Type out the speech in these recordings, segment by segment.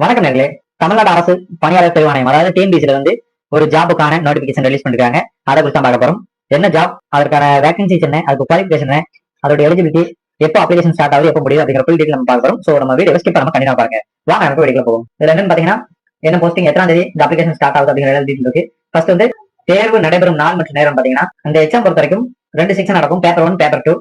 வணக்கம் நேர்களே. தமிழ்நாடு அரசு பணியாளர் தேர்வாணையம் அதாவது டிஎன்பிசில வந்து ஒரு ஜாபுக்கான நோட்டிபிகேஷன் ரிலீஸ் பண்ணிருக்காங்க. அதை குறித்து பார்க்க போறோம். என்ன ஜாப், அதற்கான வேகன்சிஸ் என்ன, அதுக்கு குவாலிஃபிகேஷன் என்ன, அதோட எலிஜிபிலிட்டி, எப்போ அப்ளிகேஷன் ஸ்டார்ட் ஆகுது, எப்போ முடியும் அப்படிங்கிற ஃபுல் டீடைல் நம்ம பார்க்க போறோம். ஸோ நம்ம வீடியோ ஸ்கிப் பண்ணாம கண்டிப்பா பாருங்க. வாங்க நம்ம வீடியோல போவோம். இதுல என்னன்னு பாத்தீங்கன்னா என்ன போஸ்டிங், எத்தனாம் தேதி இந்த அப்ளிகேஷன் ஸ்டார்ட் ஆகுது அப்படிங்கிற டீடைல் இருக்கு. ஃபர்ஸ்ட் வந்து தேர்வு நடைபெறும் நாள் மற்றும் நேரம் பாத்தீங்கன்னா இந்த எக்ஸாம் பொறுத்த வரைக்கும் 2 செக்ஷன் நடக்கும். Paper 1, paper 2.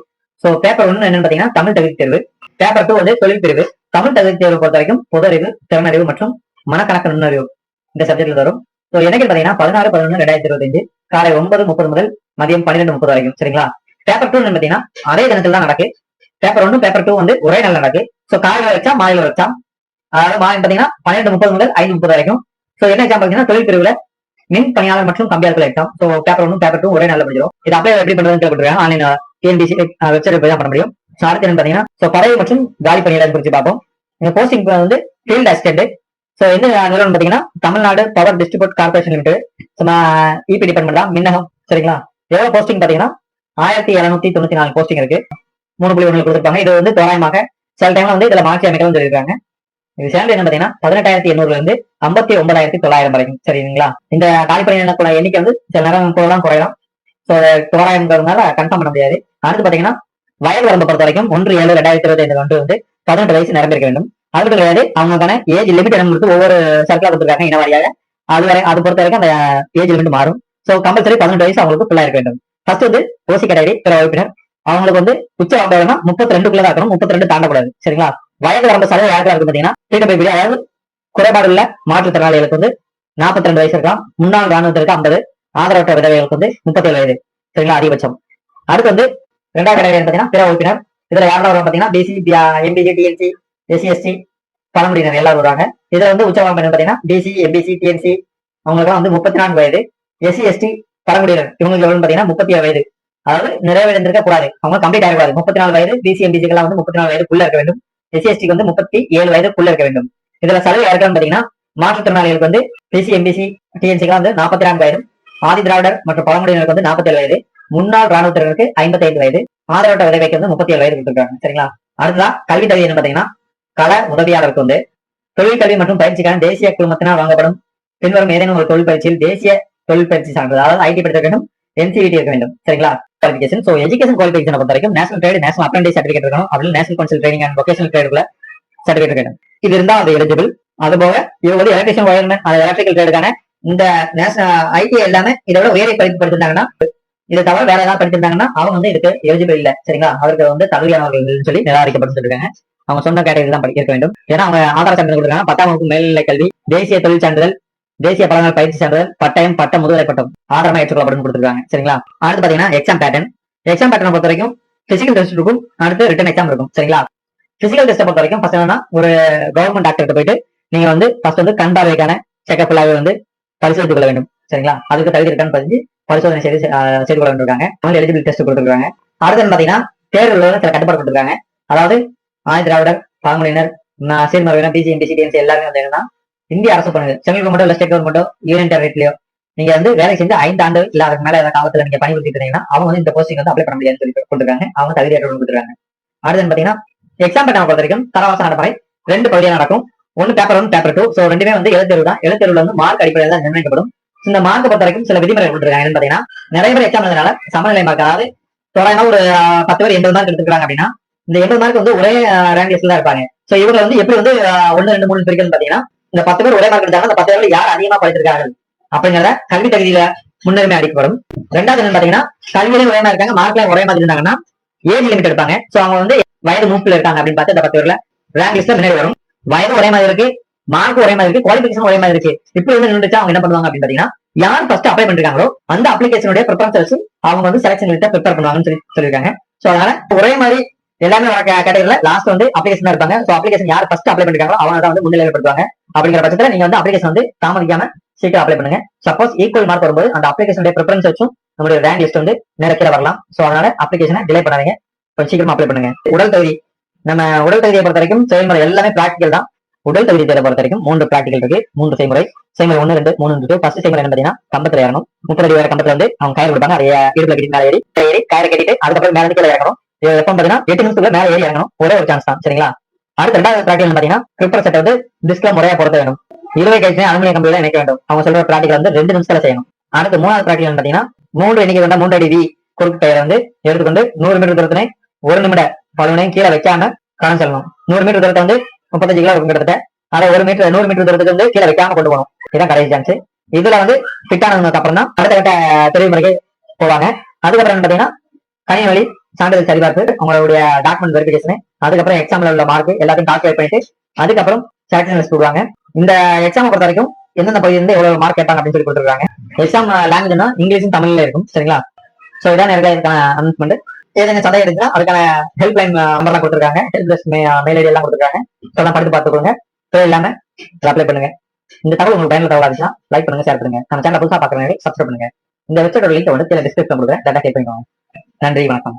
ஸோ பேப்பர் 1 என்னன்னு பாத்தீங்கன்னா தமிழ் தகுதி தேர்வு. பேப்பர் 2 வந்து தொழில் பிரிவு. தமிழ் தகுதி தேர்வு பொறுத்த வரைக்கும் பொது அறிவு, திறனறிவு மற்றும் மனக்கணக்கு நுண்ணறிவு இந்த சப்ஜெக்ட்ல வரும். ஸோ எனக்கு பாத்தீங்கன்னா 16/11/2025 காலை 9:30 முதல் மதியம் 12:30 வரைக்கும். சரிங்களா? பேப்பர் 2 பாத்தீங்கன்னா அதே தினத்தில் தான் நடக்கு. பேப்பர் 1, பேப்பர் 2 வந்து ஒரே நாள் நடக்கு. ஸோ காலையில வச்சா மாலையில வச்சா, அதாவது மாலை பாத்தீங்கன்னா 12:30 முதல் 5:30 வரைக்கும். ஸோ என்ன எக்ஸாம் பாத்தீங்கன்னா தொழில் பிரிவுல மின் பணியாளர் மற்றும் கம்பியாளர்கள் எக்ஸாம். ஸோ பேப்பர் 1, பேப்பர் 2 ஒரே நாள்ல முடிஞ்சிடும். இது அப்ளை எப்படி பண்றதுன்னு கேட்கப்பட்டிருக்காங்க. ஆன்லைன் டிஎன்பிசி வெப்சைட் போய் தான் பண்ண முடியும். ஸோ அடுத்து என்ன பாத்தீங்கன்னா ஸோ பதவி மற்றும் காலி பணியிடம் குறித்து பார்ப்போம். இந்த போஸ்டிங் வந்து ஃபீல்ட் அசிஸ்டன்ட். ஸோ என்ன நிறுவனம் பாத்தீங்கன்னா Tamil Nadu power distribute corporation limited. EB department தான், மின்னகம். சரிங்களா? எவ்வளவு போஸ்டிங் பாத்தீங்கன்னா 1794 போஸ்டிங் இருக்கு. 3.1 கொடுத்துருப்பாங்க. இது வந்து தோராயமாக சில டைம்ல வந்து இதுல மாற்றி அமைக்கலாம் சொல்லியிருக்காங்க. இது சேலரி என்ன பாத்தீங்கன்னா 18,800 இருந்து 59,900 வரைக்கும். சரிங்களா? இந்த காலி பணியிட எண்ணிக்கை வந்து சில நேரம் கூடலாம் குறையலாம். ஸோ தோராயம்ங்கிறதுனால கன்ஃபார்ம் பண்ண முடியாது. அடுத்து பாத்தீங்கன்னா வயது வரம்பை பொறுத்த வரைக்கும் 1/7/2025 வந்து 18 வயசு நிரம்பியிருக்க வேண்டும். அது கிடையாது, அவங்களுக்கான ஏஜ் லிமிட் என்ன ஒவ்வொரு சர்க்கிளா கொடுத்துருக்காங்க இன வாரியாக. அது பொறுத்த வரைக்கும் அந்த ஏஜ் லிமிட் மாறும். ஸோ கம்பல்சரி 18 வயசு அவங்களுக்கு ஃபுல்லா இருக்க வேண்டும். ஃபர்ஸ்ட் வந்து ஓசி கேட்டகரி பிற உறுப்பினர், அவங்களுக்கு வந்து உச்ச வரம்புனா 32 தான் இருக்கணும். 32 தாண்டக்கூடாது. சரிங்களா? வயது வரம்பு சதவீதம் யாருக்கா இருக்கு பாத்தீங்கன்னா பிடபிள்யூ, அதாவது குறைபாடு உள்ள மாற்றுத்திறனாளிகளுக்கு வந்து 42 வயசு இருக்கலாம். முன்னாள் ராணுவத்திற்கு 50, ஆதரவற்ற விதவைகளுக்கு வந்து 37 வயது. சரிங்களா? அதிகபட்சம். அடுத்து வந்து 2வது கேட்டகரி பாத்தீங்கன்னா பிற உறுப்பினர். இதுல யாரெல்லாம் வரும் பாத்தீங்கன்னா BC, MBC, DNC, SC, ST, பழங்குடியினர் எல்லாரும் வருவாங்க. இதுல வந்து உச்சவரம்பு பாத்தீங்கன்னா பிசி, எம்பிசி, டிஎன்சி அவங்களுக்கு வந்து 34 வயது. எஸ்சி, எஸ்டி, பழங்குடியினர் இவங்களுக்கு எவ்வளவு பாத்தீங்கன்னா 37 வயது. அதாவது நிறைவேறிருக்க கூடாது, அவங்க கம்ப்ளீட் ஆகக்கூடாது. 34 வயது. பிசி, எம்பிசி எல்லாம் வந்து 34 வயதுக்குள்ள இருக்க வேண்டும். எஸ்சி, எஸ்டிக்கு வந்து 37 வயதுக்குள்ள இருக்க வேண்டும். இதுல சதவீதம் யாருக்கான்னு பாத்தீங்கன்னா மாற்றுத்திறனாளிகளுக்கு வந்து பிசி, எம்பிசி, டிஎன்சிக்கு வந்து 44 வயது. ஆதி திராவிடர் மற்றும் பழங்குடியினருக்கு வந்து 47 வயது. முன்னாள் ராணுவத்தினருக்கு 55 வயது. ஆதரவற்ற விதவைக்கு வந்து 37 வயது கொடுத்துருக்காங்க. சரிங்களா? அடுத்ததான் கல்வி தகுதி என்ன பாத்தீங்கன்னா கள உதவியாளருக்கு வந்து தொழில் கல்வி மற்றும் பயிற்சிக்கான தேசிய குழுமத்தினால் வழங்கப்படும் பின்வரும் ஏதேனும் ஒரு தொழில் பயிற்சியில் தேசிய தொழில் பயிற்சி சான்றிதழ், அதாவது ஐடி படிக்க வேண்டும், என்சிவிடி இருக்க வேண்டும். சரிங்களா? குவாலிஃபிகேஷன். ஸோ எஜுகேஷன் குவாலிஃபிகேஷன் பொறுத்த வரைக்கும் national trade, national apprentice certificate இருக்கணும். அப்படி national council training and vocational ட்ரேடுல சர்டிஃபிகேட் வேண்டும். இது இருந்தால் அது எலிஜிபிள். அது போக இவங்க வந்து எலக்ட்ரிஷியன், ஒயர்மேன், அது எலக்ட்ரிக்கல் ட்ரேடுக்கான இந்த நேஷனல் ஐடி எல்லாமே இதோட வேலை படிப்பு படிச்சிருந்தாங்கன்னா, இதை தவிர வேற ஏதாவது படிச்சிருந்தாங்கன்னா அவங்க வந்து இதுக்கு எலிஜிபிள் இல்ல. சரிங்களா? அவருக்கு வந்து தகுதியானவர்கள் சொல்லி நிராகரிக்கப்பட்டு சொல்லிருக்காங்க. அவங்க சொன்ன கேட்டகரி தான் படிக்க வேண்டும். ஏன்னா அவங்க ஆதார சான்றிதழ் கொடுக்குறாங்க. 10ஆம் வகுப்பு மேல்நிலை கல்வி, தேசிய தொழில் சான்றிதழ், தேசிய பழங்கள் பயிற்சி சான்றிதழ், பட்டயம், பட்ட முதுகலை பட்டம் ஆதாரமா ஏற்றுக்கொள்ளப்படும் கொடுத்துருக்காங்க. சரிங்களா? அடுத்து பாத்தீங்கன்னா எக்ஸாம் பேட்டர்ன். எக்ஸாம் பேட்டர்னை பொறுத்த வரைக்கும் பிசிக்கல் டெஸ்ட் இருக்கும், அடுத்து ரிட்டன் எக்ஸாம் இருக்கும். சரிங்களா? பிசிக்கல் டெஸ்ட்டை பொறுத்த வரைக்கும் ஃபர்ஸ்ட் என்னன்னா ஒரு கவர்மெண்ட் டாக்டர்கிட்ட போயிட்டு நீங்க வந்து ஃபர்ஸ்ட் வந்து கண் பார்வைக்கான செக்அப் ஃபுல்லாவே வந்து பரிசோதித்துக் கொள்ள வேண்டும். சரிங்களா? அதுக்கு தகுதி இருக்கான்னு பதிஞ்சு பரிசோதனை செய்து கொள்ள வேண்டியிருக்காங்க. அவங்க எலிஜிபிள் டெஸ்ட் கொடுத்துருக்காங்க. அடுத்து பாத்தீங்கன்னா தேர்வுல சில கட்டுப்பாடு கொடுத்துருக்காங்க. அதாவது ஆதி திராவிடர், பழங்குடியினர், சீர்மரபினர், பிசி, எம்பிசி, டிஎன்சி எல்லாருமே வந்து என்னன்னா இந்திய அரசு பண்ணுது. சென்ட்ரல் கவர்மெண்டோ இல்ல ஸ்டேட் கவர்மெண்டோ யூனியன் டெரிட்டரியிலயோ நீங்க வந்து வேலை செஞ்சு 5 ஆண்டு இல்ல அதுக்கு மேல காலத்துல நீங்க பணிபுரிஞ்சிட்டு இருந்தீங்கன்னா அவங்க வந்து இந்த போஸ்டிங் வந்து அப்ளை பண்ண முடியாதுன்னு சொல்லி கொடுத்துருக்காங்க. அவங்க தகுதியற்ற கொடுத்துருக்காங்க. அடுத்து பாத்தீங்கன்னா எக்ஸாம் பேட்டர்னை பொறுத்த வரைக்கும் தரவாச நடைமுறை 2 பகுதியாக நடக்கும். ஒன்னு பேப்பர் 1, பேப்பர் 2. ஸோ ரெண்டுமே வந்து எழுத்தேர்வு தான். எழுத்தேர்வுல வந்து மார்க் அடிப்படையில் தான் நிர்ணயிக்கப்படும். இந்த மார்க்கை பொறுத்த வரைக்கும் சில விதிமுறை கொடுத்துருக்காங்க. என்னன்னு பாத்தீங்கன்னா நிறைய பேர் எக்ஸாம் எழுதுனால சமநிலை மார்க், அதாவது தோராயமா ஒரு 10 பேர் 80 மார்க் எடுத்துக்கிறாங்க அப்படின்னா இந்த 80 மார்க் வந்து ஒரே ரேங்க் லிஸ்ட்ல தான் இருப்பாங்க. சோ இவங்க வந்து எப்படி வந்து 1, 2, 3 பிரிக்கிறது பாத்தீங்கன்னா இந்த 10 பேர் ஒரே மார்க் எடுத்தாங்க. அந்த 10 பேர்ல யார் அதிகமா படிச்சிருக்காங்க அப்படிங்கிறத கல்வி தகுதியில முன்னுரிமை அளிக்கப்படும். ரெண்டாவது என்ன பாத்தீங்கன்னா கல்வியிலும் ஒரே மாதிரி இருக்காங்க, மார்க்லயும் ஒரே மாதிரி இருந்தாங்கன்னா ஏஜ் லிமிட் எடுப்பாங்க. சோ அவங்க வந்து வயது மூப்பில் இருக்காங்க அப்படின்னு பார்த்து இந்த 10 பேர்ல ரேங்க் லிஸ்ட்ல முன்னாடி வரும். வயது ஒரே மாதிரி இருக்கு, மார்க் ஒரே மாதிரி இருக்கு, குவாலிஃபிகேஷன் ஒரே மாதிரி இருக்கு. இப்படி வந்து நின்றுச்சா அவங்க என்ன பண்ணுவாங்க அப்படின்னு பாத்தீங்கன்னா யார் ஃபர்ஸ்ட் அப்ளை பண்ணிருக்காங்களோ அந்த அப்ளிகேஷனுடைய ப்ரிஃபரன்ஸ் வச்சு அவங்க வந்து செலக்ஷன் லிஸ்ட்டை ப்ரிப்பேர் பண்ணுவாங்கன்னு சொல்லியிருக்காங்க. சோ அதனால ஒரே மாதிரி எல்லாமே கேட்டகரியில லாஸ்ட் வந்து அப்ளிகேஷன் இருப்பாங்க. சோ அப்ளிகேஷன் யார் ஃபர்ஸ்ட் அப்ளை பண்ணிருக்காங்களோ அவங்க தான் வந்து முன்னிலைப்படுத்துவாங்க. அப்படிங்கிற பட்சத்துல நீங்க வந்து அப்ளிகேஷன் வந்து தாமதிக்காம சீக்கிரம் அப்ளை பண்ணுங்க. சப்போஸ் ஈக்குவல் மார்க் வரும்போது அந்த அப்ளிகேஷனுடைய ப்ரிஃபரன்ஸ் வச்சும் நம்மளுடைய ரேங்க் லிஸ்ட் வந்து நிறைய வரலாம். சோ அதனால அப்ளிகேஷனை டிலே பண்ணாதீங்க, கொஞ்சம் சீக்கிரமா அப்ளை பண்ணுங்க. உடல் தகுதி. நம்ம உடல் தகுதியை பொறுத்த வரைக்கும் செயல்முறை எல்லாமே பிராக்டிகல் தான். உடல் தகுதி தேர்வை பொறுத்த வரைக்கும் 3 பிராக்டிகல் இருக்கு, 3 செய்முறை. செய்முறை 1, 2, 3 இருக்கு. ஃபர்ஸ்ட் செய்முறை என்ன பாத்தீங்கன்னா கம்பத்துல ஏறணும். 30 அடி வேற கம்பத்துல வந்து அவங்க கயிறு கொடுப்பாங்க. அதை இடுப்புல கட்டி மேலே ஏறி கயிறு கட்டிட்டு அதுக்கப்புறம் மேல கீழே இறங்கணும். எப்ப பாத்தீங்கன்னா 8 நிமிஷத்துக்குள்ள மேல ஏறி இறங்கணும். ஒரே ஒரு சான்ஸ் தான். சரிங்களா? அடுத்து ரெண்டாவது ப்ராக்டிகல் பாத்தீங்கன்னா ட்ரிப்பர் செட் வந்து டிஸ்க்ல முறையா பொருத்த வேண்டும். இழுவை கயிற்றை அலுமினிய கம்பியில இணைக்க வேண்டும். அவங்க சொல்ற ப்ராக்டிகல் வந்து 2 நிமிஷத்துல செய்யணும். அடுத்து மூணாவது ப்ராக்டிகல் பாத்தீங்கன்னா 3 எண்ணிக்கை கொண்ட 3 அடி வி குறுக்கு கயிறை வந்து எடுத்துக்கொண்டு 100 மீட்டர் தூரத்தினை 1 நிமிட பழுவினையும் கீழே வைக்காம கடந்து செல்லணும். 100 மீட்டர் தூரத்தை வந்து 35 கிலோ இருக்கும் கிட்டத்தட்ட. அதை 100 மீட்டர் தூரத்துக்கு வந்து கீழே வைக்காம கொண்டு போகணும். இதுதான் கடைசி சான்ஸ். இதுல வந்து ஃபிட் ஆனதுக்கு அப்புறம் தான் அடுத்த கட்ட தெரிவு முறைக்கு போவாங்க. அதுக்கப்புறம் பாத்தீங்கன்னா கணினி வழி சான்றிதழ் சரிபார்ப்பு, உங்களுடைய டாக்குமெண்ட் வெரிஃபிகேஷன், அதுக்கப்புறம் எக்ஸாம்ல உள்ள மார்க் எல்லாத்தையும் கால்குலேட் பண்ணிட்டு அதுக்கப்புறம் செலக்ஷன் லிஸ்ட் கொடுவாங்க. இந்த எக்ஸாம் பொறுத்த வரைக்கும் எந்தெந்த பகுதி இருந்து எவ்வளவு மார்க் கேட்பாங்க அப்படின்னு சொல்லி கொடுத்துருக்காங்க. எக்ஸாம் லாங்குவேஜ்னா இங்கிலீஷும் தமிழ்ல இருக்கும். சரிங்களா? சோ இதான் இதுக்கான அனௌன்ஸ்மெண்ட். ஏதேனும் சந்தேகம் இருக்குன்னா அதுக்கான ஹெல்ப் லைன் நம்பர்லாம் கொடுத்துருக்காங்க. ஹெல்ப் டெஸ்க் மெயில் ஐடி எல்லாம் கொடுத்துருக்காங்க. ஸோ படித்து பார்த்துக்கோங்க. இல்லாம அப்ளை பண்ணுங்க. இந்த தகவல் உங்களுக்கு பயனுள்ள தகவலா இருந்துச்சுன்னா லைக் பண்ணுங்க, ஷேர் பண்ணுங்க. நம்ம சேனல் புதுசா பாக்குறவங்க சப்ஸ்கிரைப் பண்ணுங்க. இந்த வெப்சைட்டோட லிங்க் வந்து டிஸ்கிரிப்ஷன் கொடுக்குறேன். டேட்டா கிளிக் பண்ணிக்கோங்க. நன்றி, வணக்கம்.